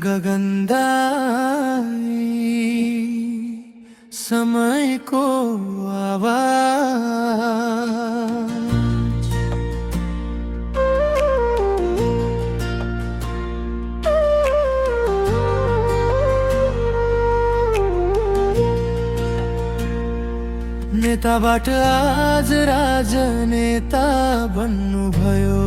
गगनदाई समयको आवाज नेताबाट आज राजनेता बन्नुभयो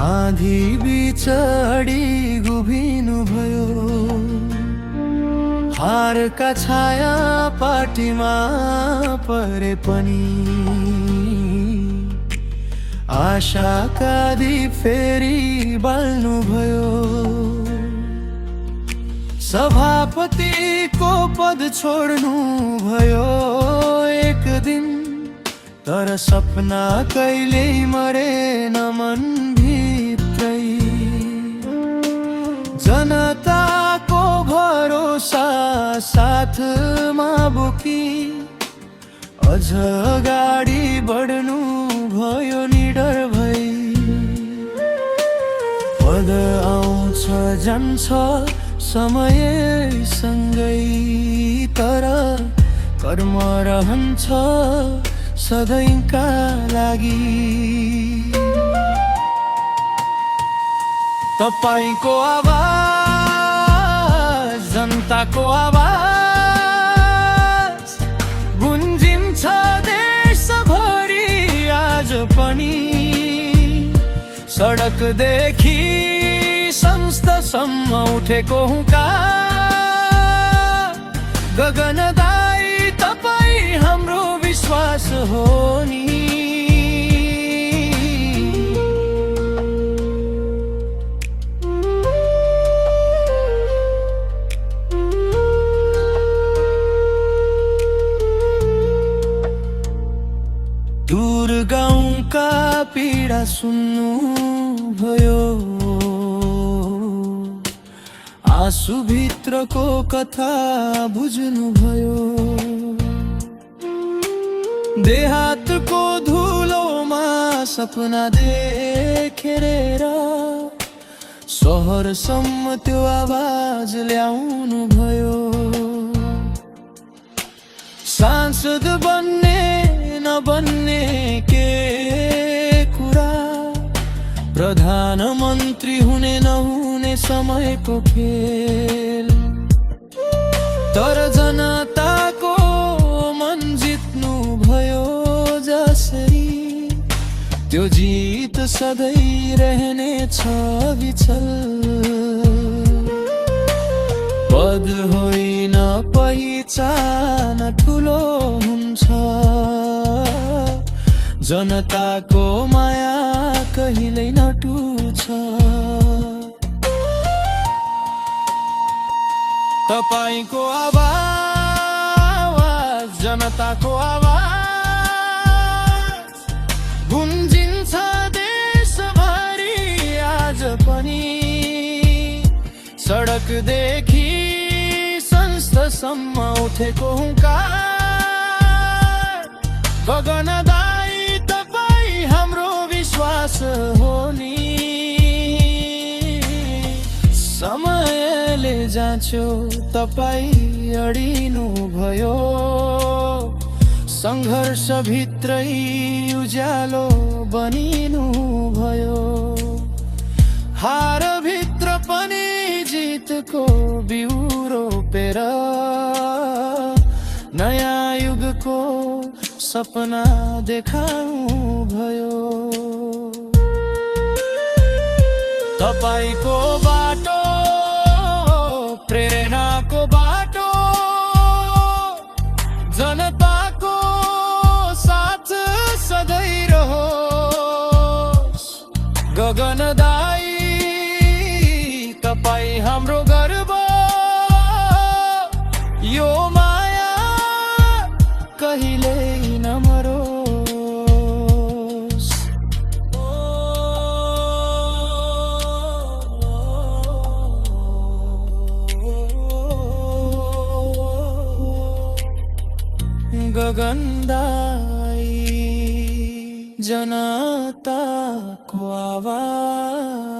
आँधी बीच अडी गुभिनुभयो हारका छाया पार्टीमा परे पनि आशाका दीप फेरि बाल्नुभयो सभापतिको पद छोड्नु भयो एक दिन तर सपना कहिल्यै मरेन मनभित्रै जनताको भरोसा साथमा बोकी अझ अगाडि बढ्नु भयो निडर भई पद आउँछ जान्छ समय सँगै तर कर्म रहन्छ सधैँका लागि तपाईको आवाज जनताको आवाज गुन्जिन्छ देशभरि आज पनि सडकदेखि संस्थासम्म उठेको हुङ्कार गगनदाई तपाई हाम्रो विश्वास हो नि दूर गाउँका पीडा सुन्नु भयो आँसु भित्रको कथा बुझ्नु भयो देहातको धुलोमा सपना देखेर सहरसम्म त्यो आवाज ल्याउनु भयो सांसद बन्ने नबन्ने के कुरा प्रधानमन्त्री हुने नहुने समयको खेल तर जनताको मन जित्नु भयो जसरी त्यो जित सधैँ रहनेछ विचल पद होइन पहिचान ठुलो हुन्छ जनताको माया कहिल्यै नटुट्छ तपाईको आवाज जनताको आवाज गुन्जिन्छ देशभरि आज पनि सडकदेखि संस्थासम्म उठेको हुङ्कार गगनदाई तपाई हाम्रो विश्वास हो नि समयले जाँच्यो तपाई अडिनु भयो सङ्घर्ष भित्रै उज्यालो बनिनु भयो हार भित्र पनि जितको बिउ रोपेर नयाँ युगको सपना देखाउनु भयो तपाईको बाटो प्रेरणाको बाटो जनताको साथ सधैँ रहोस् गगनदाई तपाई हाम्रो गर्व यो माया कहिल्यै नमरोस् गगनदाई जनताको आवाज